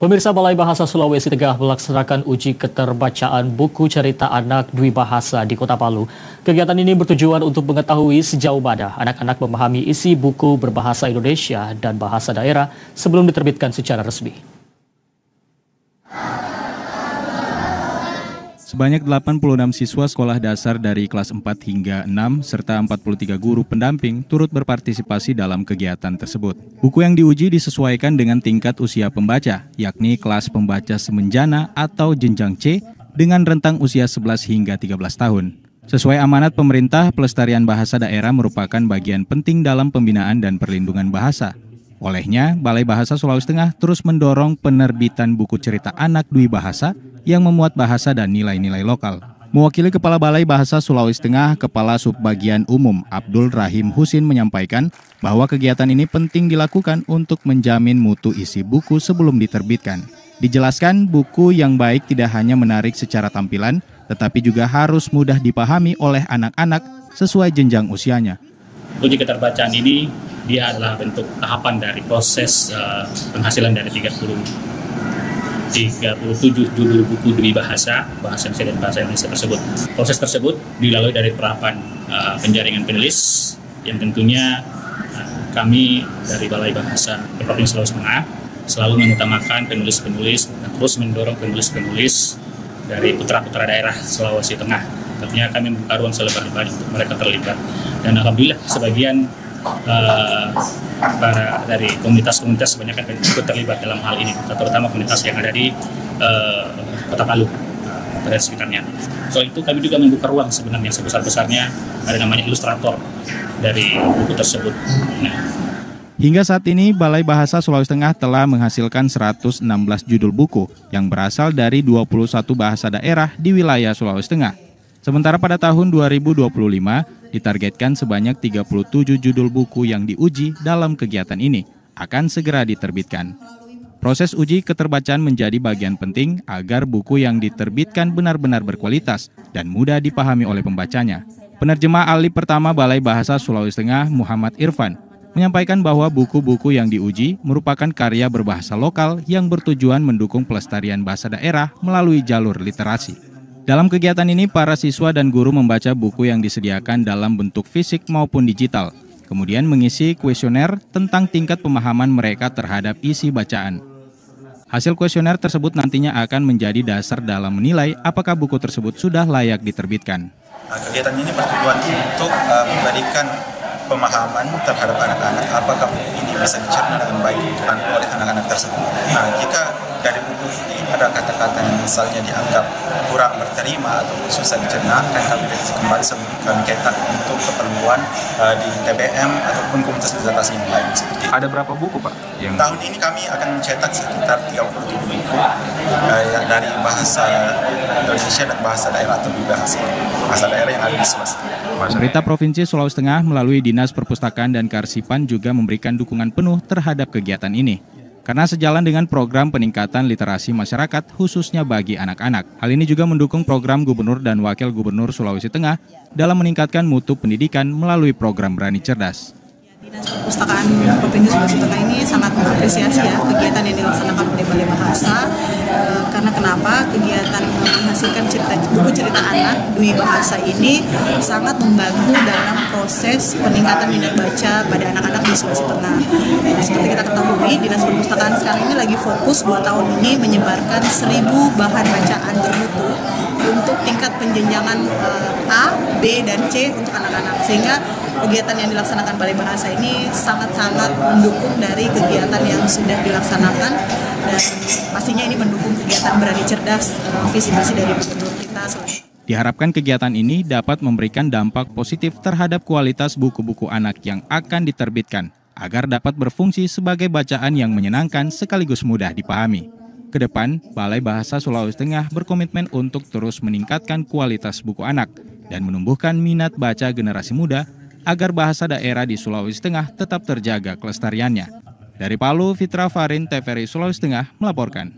Pemirsa, Balai Bahasa Sulawesi Tengah melaksanakan uji keterbacaan buku cerita anak Dwi Bahasa di Kota Palu. Kegiatan ini bertujuan untuk mengetahui sejauh mana anak-anak memahami isi buku berbahasa Indonesia dan bahasa daerah sebelum diterbitkan secara resmi. Sebanyak 86 siswa sekolah dasar dari kelas 4 hingga 6 serta 43 guru pendamping turut berpartisipasi dalam kegiatan tersebut. Buku yang diuji disesuaikan dengan tingkat usia pembaca, yakni kelas pembaca semenjana atau jenjang C dengan rentang usia 11 hingga 13 tahun. Sesuai amanat pemerintah, pelestarian bahasa daerah merupakan bagian penting dalam pembinaan dan perlindungan bahasa. Olehnya, Balai Bahasa Sulawesi Tengah terus mendorong penerbitan buku cerita anak Dwi Bahasa yang memuat bahasa dan nilai-nilai lokal. Mewakili Kepala Balai Bahasa Sulawesi Tengah, Kepala Subbagian Umum Abdul Rahim Husin menyampaikan bahwa kegiatan ini penting dilakukan untuk menjamin mutu isi buku sebelum diterbitkan. Dijelaskan, buku yang baik tidak hanya menarik secara tampilan, tetapi juga harus mudah dipahami oleh anak-anak sesuai jenjang usianya. Uji keterbacaan ini dia adalah bentuk tahapan dari proses penghasilan dari 37 judul buku Dwi Bahasa Indonesia dan Bahasa Indonesia tersebut. Proses tersebut dilalui dari penerapan penjaringan penulis yang tentunya kami dari Balai Bahasa Provinsi Sulawesi Tengah selalu mengutamakan penulis-penulis dan terus mendorong penulis-penulis dari putra-putra daerah Sulawesi Tengah. Tentunya kami membuka ruang selebar-lebarnya untuk mereka terlibat. Dan alhamdulillah sebagian para dari komunitas-komunitas kebanyakan ikut terlibat dalam hal ini, terutama komunitas yang ada di Kota Palu dan sekitarnya. Soal itu kami juga membuka ruang sebenarnya sebesar-besarnya, ada namanya ilustrator dari buku tersebut. Hingga saat ini, Balai Bahasa Sulawesi Tengah telah menghasilkan 116 judul buku yang berasal dari 21 bahasa daerah di wilayah Sulawesi Tengah. Sementara pada tahun 2025, ditargetkan sebanyak 37 judul buku yang diuji dalam kegiatan ini akan segera diterbitkan. Proses uji keterbacaan menjadi bagian penting agar buku yang diterbitkan benar-benar berkualitas dan mudah dipahami oleh pembacanya. Penerjemah ahli pertama Balai Bahasa Sulawesi Tengah, Muhammad Irfan, menyampaikan bahwa buku-buku yang diuji merupakan karya berbahasa lokal yang bertujuan mendukung pelestarian bahasa daerah melalui jalur literasi. Dalam kegiatan ini, para siswa dan guru membaca buku yang disediakan dalam bentuk fisik maupun digital, kemudian mengisi kuesioner tentang tingkat pemahaman mereka terhadap isi bacaan. Hasil kuesioner tersebut nantinya akan menjadi dasar dalam menilai apakah buku tersebut sudah layak diterbitkan. Kegiatan ini bertujuan untuk memberikan pemahaman terhadap anak-anak apakah buku ini bisa dicerna dengan baik oleh anak-anak tersebut. Jika dari buku ini ada kata-kata yang misalnya dianggap kurang berterima atau susah dicerna, akan kami revisi kembali sebelum kami cetak untuk keperluan di TBM ataupun komunitas literasi yang lain. Ada berapa buku, Pak? Tahun ini kami akan mencetak sekitar 37 buku dari bahasa Indonesia dan bahasa daerah atau bahasa daerah yang ada di Sulawesi. Pemerintah Provinsi Sulawesi Tengah melalui Dinas Perpustakaan dan Kearsipan juga memberikan dukungan penuh terhadap kegiatan ini. Karena sejalan dengan program peningkatan literasi masyarakat khususnya bagi anak-anak. Hal ini juga mendukung program Gubernur dan Wakil Gubernur Sulawesi Tengah dalam meningkatkan mutu pendidikan melalui program Berani Cerdas. Dinas Perpustakaan Provinsi Sulawesi Tengah ini sangat mengapresiasi kegiatan yang dilaksanakan oleh Balai Bahasa. Karena kenapa? Kegiatan menghasilkan buku cerita anak Dwi Bahasa ini sangat membantu dalam proses peningkatan minat baca pada anak-anak di Sulawesi Tengah. Seperti kita ketahui, Dinas Perpustakaan sekarang ini lagi fokus 2 tahun ini menyebarkan 1000 bahan bacaan bermutu untuk tingkat penjenjangan A, B, dan C untuk anak-anak. Sehingga kegiatan yang dilaksanakan Balai Bahasa ini sangat-sangat mendukung dari kegiatan yang sudah dilaksanakan, dan pastinya ini mendukung kegiatan Berani Cerdas, visi-misi dari gubernur kita. Diharapkan kegiatan ini dapat memberikan dampak positif terhadap kualitas buku-buku anak yang akan diterbitkan, agar dapat berfungsi sebagai bacaan yang menyenangkan sekaligus mudah dipahami. Kedepan, Balai Bahasa Sulawesi Tengah berkomitmen untuk terus meningkatkan kualitas buku anak dan menumbuhkan minat baca generasi muda agar bahasa daerah di Sulawesi Tengah tetap terjaga kelestariannya. Dari Palu, Fitra Farin, TVRI Sulawesi Tengah melaporkan.